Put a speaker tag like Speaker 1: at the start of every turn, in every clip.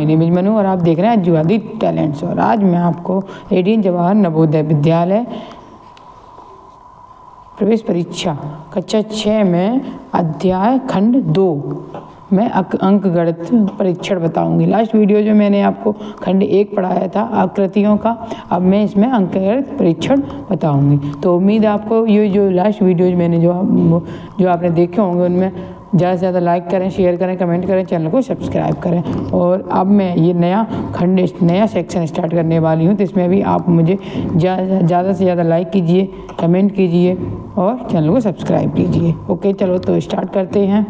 Speaker 1: My name is Manu और आप देख रहे हैं जुगादी टैलेंट्स। और आज मैं आपको रेडियन जवाहर नवोदय विद्यालय प्रवेश परीक्षा कक्षा 6 में अध्याय खंड 2 में अंक गणित परीक्षण बताऊंगी। लास्ट वीडियो जो मैंने आपको खंड 1 पढ़ाया था आकृतियों का, अब मैं इसमें अंक गणित परीक्षण बताऊंगी। तो उम्मीद है आपको ये जो लास्ट वीडियो मैंने जो आपने देखे होंगे उनमें ज़्यादा से ज़्यादा लाइक करें, शेयर करें, कमेंट करें, चैनल को सब्सक्राइब करें। और अब मैं ये नया सेक्शन स्टार्ट करने वाली हूँ, तो इसमें भी आप मुझे ज़्यादा से ज़्यादा लाइक कीजिए, कमेंट कीजिए और चैनल को सब्सक्राइब कीजिए। ओके, चलो तो स्टार्ट करते हैं।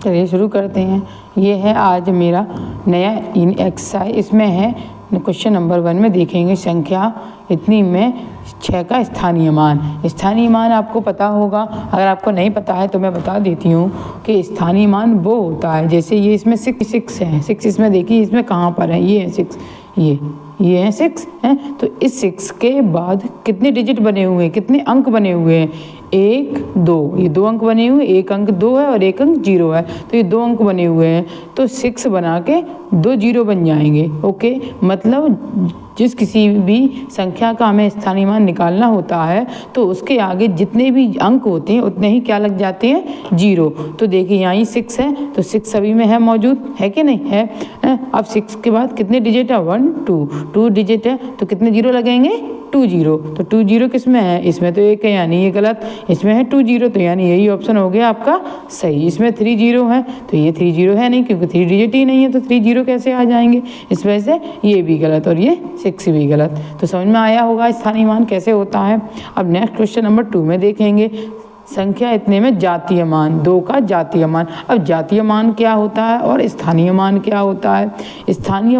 Speaker 1: चलिए शुरू करते हैं। ये है आज मेरा नया एक्सरसाइज। इसमें है क्वेश्चन नंबर 1 में देखेंगे संख्या इतनी में 6 का स्थानीय मान। स्थानीय मान आपको पता होगा, अगर आपको नहीं पता है तो मैं बता देती हूँ कि स्थानीय मान वो होता है, जैसे ये इसमें 6 है, 6 इसमें देखिए इसमें कहाँ पर है, ये है 6, ये है 6 है। तो इस 6 के बाद कितने डिजिट बने हुए हैं, कितने अंक बने हुए हैं, 1 2, ये 2 अंक बने हुए, एक अंक 2 है और एक अंक 0 है, तो ये 2 अंक बने हुए हैं, तो 6 बना के 2 0 बन जाएंगे। ओके, मतलब जिस किसी भी संख्या का हमें स्थानीय मान निकालना होता है तो उसके आगे जितने भी अंक होते हैं उतने ही क्या लग जाते हैं, 0। तो देखिए यहाँ ही 6 है, तो 6 सभी में है, मौजूद है कि नहीं है। अब 6 के बाद कितने डिजिट है, 1 2 डिजिट है, तो कितने 0 लगेंगे, 2 0। तो 2 0 किस में है, इसमें तो 1 है, यानी ये गलत, इसमें है 2 0, तो यानी यही ऑप्शन हो गया आपका सही। इसमें 3 0 है, तो ये 3 0 है नहीं, क्योंकि 3 डिजिट ही नहीं है, तो 3 0 कैसे आ जाएंगे। इस वजह से ये भी गलत और ये 6 भी गलत। तो समझ में आया होगा स्थानीय मान कैसे होता है। अब नेक्स्ट क्वेश्चन नंबर 2 में देखेंगे संख्या इतने में जातीय मान, 2 का जातीय मान। अब जातीय मान क्या होता है और स्थानीय मान क्या होता है। स्थानीय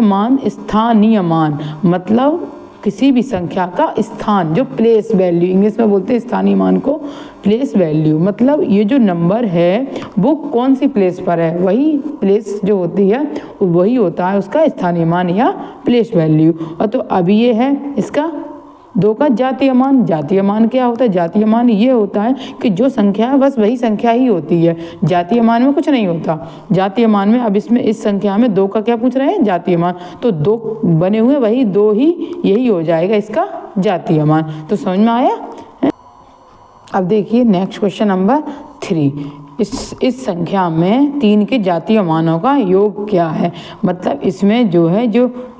Speaker 1: मान मतलब किसी भी संख्या का स्थान, जो प्लेस वैल्यू, इंग्लिश में बोलते हैं स्थानीय मान को प्लेस वैल्यू, मतलब ये जो नंबर है वो कौन सी प्लेस पर है, वही प्लेस जो होती है वही होता है उसका स्थानीय मान या प्लेस वैल्यू। और तो अभी ये है इसका 2 का जातीय मान। जातीय मान क्या होता है, जातीय मान ये होता है कि जो संख्या है बस वही संख्या ही होती है, जातीय मान में कुछ नहीं होता। जातीय मान में अब इसमें इस संख्या में 2 का क्या पूछ रहे हैं, जातीय मान, तो 2 बने हुए वही 2 ही यही हो जाएगा इसका जातीय मान। तो समझ में आया। अब देखिए नेक्स्ट क्वेश्चन नंबर 3। इस संख्या में 3 के जातीय मानों का योग क्या है। मतलब इसमें जो है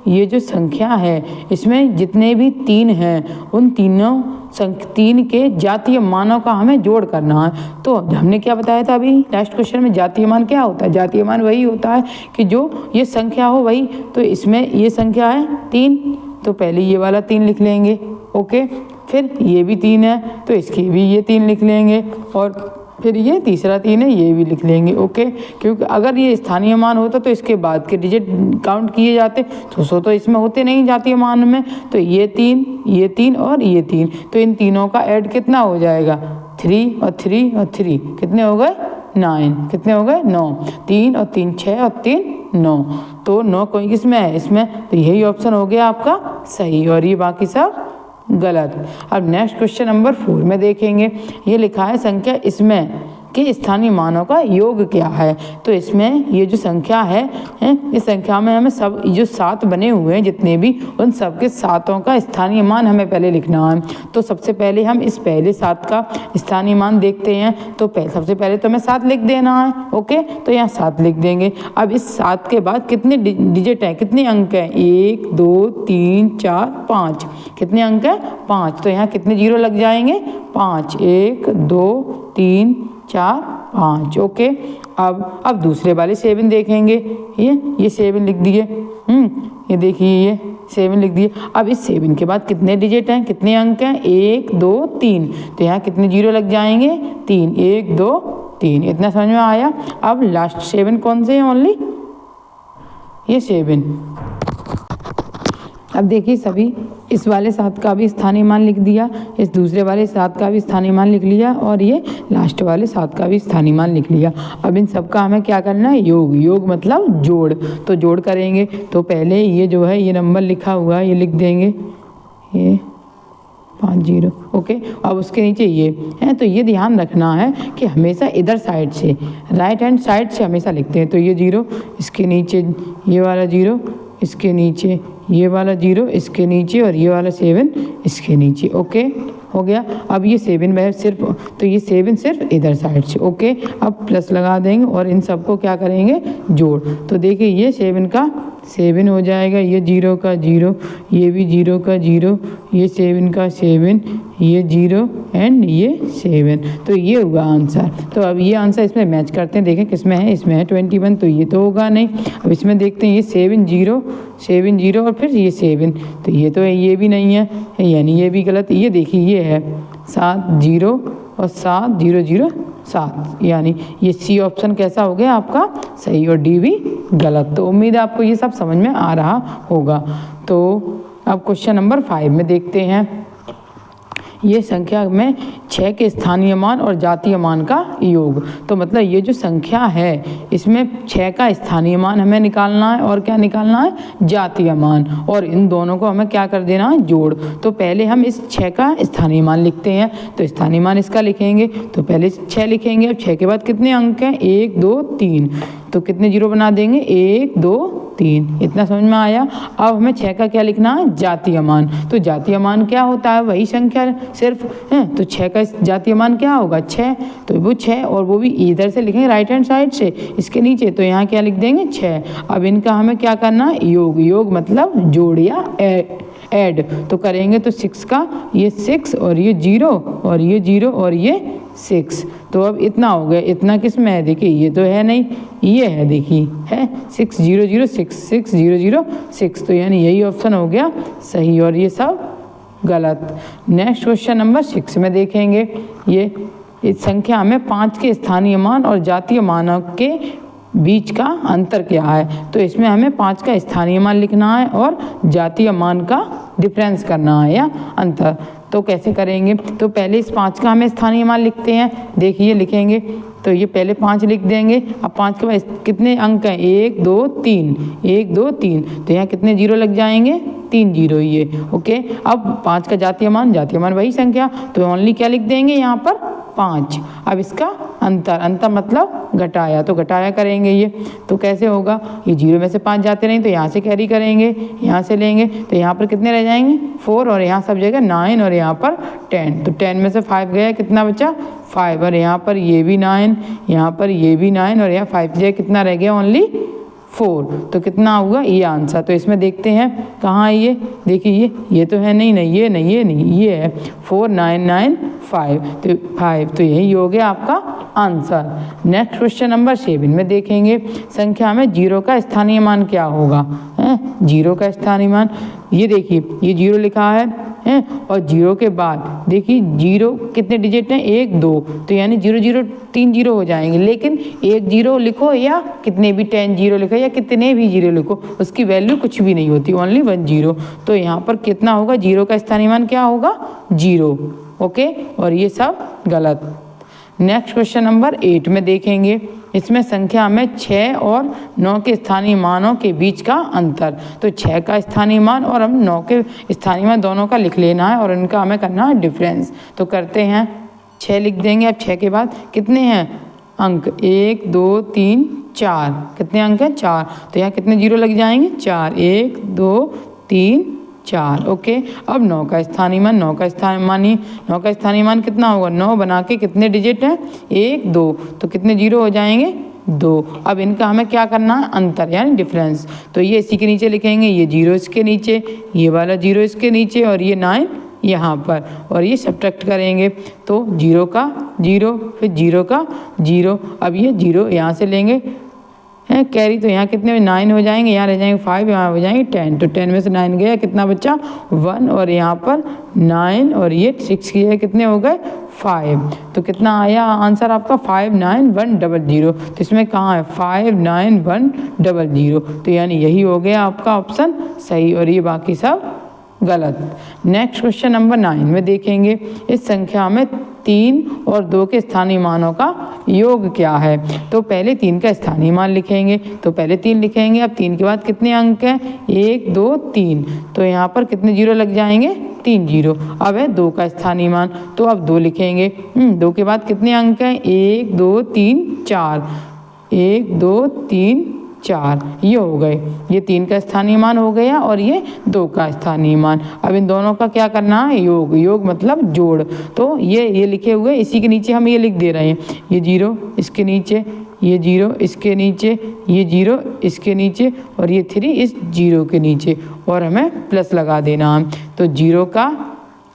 Speaker 1: ये जो संख्या है इसमें जितने भी 3 हैं उन 3 के जातीय मानों का हमें जोड़ करना है। तो हमने क्या बताया था अभी लास्ट क्वेश्चन में, जातीय मान क्या होता है, जातीय मान वही होता है कि जो ये संख्या हो वही। तो इसमें ये संख्या है 3, तो पहले ये वाला 3 लिख लेंगे। ओके, फिर ये भी 3 है तो इसकी भी ये 3 लिख लेंगे, और फिर ये तीसरा 3 है ये भी लिख लेंगे। ओके, क्योंकि अगर ये स्थानीय मान होता तो इसके बाद के डिजिट काउंट किए जाते, तो इसमें होते नहीं जातीय मान में। तो ये 3 और ये 3, तो इन तीनों का ऐड कितना हो जाएगा, 3 और 3 और 3 कितने हो गए, 9। कितने हो गए, 9। 3 और 3 6 और 3 9, तो 9 कोई किस में है, इसमें, तो यही ऑप्शन हो गया आपका सही और ये बाकी सब गलत। अब नेक्स्ट क्वेश्चन नंबर 4 में देखेंगे, ये लिखा है संख्या इसमें के स्थानीय मानों का योग क्या है। तो इसमें ये जो संख्या है इस संख्या में हमें सब जो 7 बने हुए हैं जितने भी, उन सब के 7 का स्थानीय मान हमें पहले लिखना है। तो सबसे पहले हम इस पहले 7 का स्थानीय मान देखते हैं। तो सबसे पहले तो हमें 7 लिख देना है। ओके, तो यहाँ 7 लिख देंगे। अब इस 7 के बाद कितने डिजिट हैं, कितने अंक हैं, 1 2 3 4 5, कितने अंक हैं, 5। तो यहाँ कितने 0 लग जाएंगे, 5, 1 2 3 4 5। ओके, अब दूसरे वाले 7 देखेंगे, ये 7 लिख दिए। ये देखिए ये 7 लिख दिए। अब इस 7 के बाद कितने डिजिट हैं, कितने अंक हैं, 1 2 3, तो यहाँ कितने 0 लग जाएंगे, 3, 1 2 3। इतना समझ में आया। अब लास्ट 7 कौन से हैं, ओनली ये 7। अब देखिए सभी इस वाले 7 का भी स्थानीय मान लिख दिया, इस दूसरे वाले 7 का भी स्थानीय मान लिख लिया, और ये लास्ट वाले 7 का भी स्थानीय मान लिख लिया। अब इन सब का हमें क्या करना है, योग मतलब जोड़। तो जोड़ करेंगे तो पहले ये जो है ये नंबर लिखा हुआ है ये लिख देंगे, ये 5 0। ओके, अब उसके नीचे ये है, तो ये ध्यान रखना है कि हमेशा इधर साइड से, राइट हैंड साइड से हमेशा लिखते हैं। तो ये 0, इसके नीचे ये वाला 0, इसके नीचे ये वाला 0, इसके नीचे और ये वाला 7 इसके नीचे। ओके, हो गया। अब ये 7 में सिर्फ, तो ये 7 सिर्फ इधर साइड से। ओके, अब प्लस लगा देंगे और इन सबको क्या करेंगे, जोड़। तो देखिए ये 7 का 7 हो जाएगा, ये 0 का 0, ये भी 0 का 0, ये 7 का 7, ये 0 एंड ये 7। तो ये हुआ आंसर। तो अब ये आंसर इसमें मैच करते हैं, देखें किस में है, इसमें है 21, तो ये तो होगा नहीं। अब इसमें देखते हैं, ये 7 0 7 0 और फिर ये 7, तो ये तो है, ये भी नहीं है, यानी ये भी गलत। ये देखिए ये है 7 0 और 7 0 0 7, यानी ये सी ऑप्शन कैसा हो गया आपका, सही, और डी भी गलत। तो उम्मीद है आपको ये सब समझ में आ रहा होगा। तो अब क्वेश्चन नंबर 5 में देखते हैं। ये संख्या में 6 के स्थानीय मान और जातीय मान का योग। तो मतलब ये जो संख्या है इसमें 6 का स्थानीय मान हमें निकालना है और क्या निकालना है, जातीय मान, और इन दोनों को हमें क्या कर देना है, जोड़। तो पहले हम इस 6 का स्थानीय मान लिखते हैं। तो स्थानीय मान इसका लिखेंगे, तो पहले 6 लिखेंगे। अब 6 के बाद कितने अंक हैं, 1 2 3, तो कितने जीरो बना देंगे, 1 2 3। इतना समझ में आया। अब हमें 6 का क्या लिखना है, जातीय मान। तो जातीय मान क्या होता है, वही संख्या सिर्फ है। तो 6 का जातीय मान क्या होगा, 6, तो वो 6, और वो भी इधर से लिखेंगे राइट हैंड साइड से, इसके नीचे। तो यहाँ क्या लिख देंगे, 6। अब इनका हमें क्या करना है, योग। योग मतलब जोड़ या ऐड। तो करेंगे तो 6 का ये 6 और ये 0 और ये 0 और ये 6। तो अब इतना हो गया। इतना किस में है, देखिए ये तो है नहीं, ये है, देखिए है 6 0 0 6 6 0 0 6। तो यानी यही ऑप्शन हो गया सही और ये सब गलत। नेक्स्ट क्वेश्चन नंबर 6 में देखेंगे। ये इस संख्या में 5 के स्थानीय मान और जातीय मानों के बीच का अंतर क्या है। तो इसमें हमें 5 का स्थानीय मान लिखना है और जातीय मान का डिफरेंस करना है या अंतर। तो कैसे करेंगे, तो पहले इस 5 का हमें स्थानीय मान लिखते हैं। देखिए लिखेंगे, तो ये पहले 5 लिख देंगे। अब 5 के बाद कितने अंक हैं, 1 2 3, 1 2 3, तो यहाँ कितने जीरो लग जाएंगे, 3 जीरो ये। ओके, अब 5 का जातीय मान वही संख्या, तो ओनली क्या लिख देंगे यहाँ पर, 5। अब इसका अंतर मतलब घटाया, तो घटाया करेंगे ये। तो कैसे होगा, ये 0 में से 5 जाते नहीं, तो यहाँ से कैरी करेंगे, यहाँ से लेंगे, तो यहाँ पर कितने रह जाएंगे, 4, और यहाँ सब जगह 9 और यहाँ पर 10। तो 10 में से 5 गया, कितना बचा, 5, और यहाँ पर ये भी 9, यहाँ पर ये भी 9, और यहाँ 5 जगह कितना रह गया, ओनली 4। तो कितना होगा ये आंसर। तो इसमें देखते हैं कहाँ है ये, देखिए ये तो है नहीं, ये नहीं, ये है 4 9 9 5, तो 5, तो यही हो गया आपका आंसर। नेक्स्ट क्वेश्चन नंबर 7 में देखेंगे। संख्या में 0 का स्थानीय मान क्या होगा, 0 का स्थानीय मान, ये देखिए ये 0 लिखा है और 0 के बाद देखिए 0 कितने डिजिट हैं, 1 2, तो यानी 0 0 3 जीरो हो जाएंगे। लेकिन 1 0 लिखो या कितने भी 10 0 लिखो या कितने भी 0 लिखो, उसकी वैल्यू कुछ भी नहीं होती, ओनली 1 0। तो यहाँ पर कितना होगा, 0 का स्थानीय मान क्या होगा, 0। ओके, और ये सब गलत। नेक्स्ट क्वेश्चन नंबर 8 में देखेंगे। इसमें संख्या में 6 और 9 के स्थानीय मानों के बीच का अंतर। तो 6 का स्थानीय मान और हम 9 के स्थानीय मान दोनों का लिख लेना है और इनका हमें करना है डिफरेंस। तो करते हैं, 6 लिख देंगे। अब 6 के बाद कितने हैं अंक, 1 2 3 4, कितने अंक हैं, 4। तो यहाँ कितने जीरो लग जाएंगे, 4, 1 2 3 4। ओके, अब 9 का स्थानीय मान, 9 का स्थानीय मान कितना होगा, 9 बना के कितने डिजिट हैं, 1 2, तो कितने जीरो हो जाएंगे, 2। अब इनका हमें क्या करना है, अंतर यानी डिफरेंस। तो ये इसी के नीचे लिखेंगे, ये 0 इसके नीचे, ये वाला 0 इसके नीचे, और ये 9 यहाँ पर, और ये सब्ट्रैक्ट करेंगे। तो 0 का 0, फिर 0 का 0। अब ये 0 यहाँ से लेंगे है कैरी, तो यहाँ कितने में 9 हो जाएंगे, यहाँ रह जाएंगे 5, यहाँ हो जाएंगे 10। तो 10 में से 9 गया, कितना बच्चा 1, और यहाँ पर 9 और ये 6 की है, कितने हो गए 5। तो कितना आया आंसर आपका 5 9 1 0 0। तो इसमें कहाँ है 5 9 1 0 0। तो यानी यही हो गया आपका ऑप्शन सही और ये बाकी सब गलत। नेक्स्ट क्वेश्चन नंबर 9 में देखेंगे। इस संख्या में 3 और 2 के स्थानीय मानों का योग क्या है। तो पहले 3 का स्थानीय मान लिखेंगे, तो पहले 3 लिखेंगे। अब 3 के बाद कितने अंक हैं, 1 2 3, तो यहाँ पर कितने जीरो लग जाएंगे, 3 जीरो। अब है 2 का स्थानीय मान, तो अब 2 लिखेंगे। 2 के बाद कितने अंक हैं, 1 2 3 4, 1 2 3 4, ये हो गए, ये 3 का स्थानीय मान हो गया और ये 2 का स्थानीय मान। अब इन दोनों का क्या करना है, योग, योग मतलब जोड़। तो ये लिखे हुए, इसी के नीचे हम ये लिख दे रहे हैं, ये 0 इसके नीचे, ये 0 इसके नीचे, ये 0 इसके नीचे और ये 3 इस 0 के नीचे, और हमें प्लस लगा देना है। तो 0 का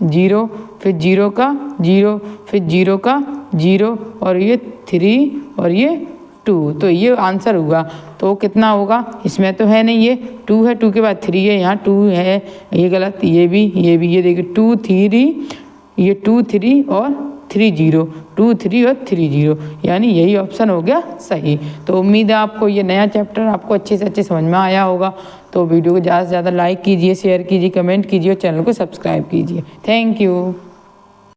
Speaker 1: 0, फिर 0 का 0, फिर 0 का 0 और ये 3 और ये 2, तो ये आंसर हुआ। तो कितना होगा, इसमें तो है नहीं, ये 2 है, 2 के बाद 3 है, यहाँ 2 है, ये गलत, ये भी, ये देखिए 2 3, ये 2 3 और 3 0, 2 3 और 3 0, यानी यही ऑप्शन हो गया सही। तो उम्मीद है आपको ये नया चैप्टर आपको अच्छे से अच्छे समझ में आया होगा। तो वीडियो को ज़्यादा से ज़्यादा लाइक कीजिए, शेयर कीजिए, कमेंट कीजिए और चैनल को सब्सक्राइब कीजिए। Thank you.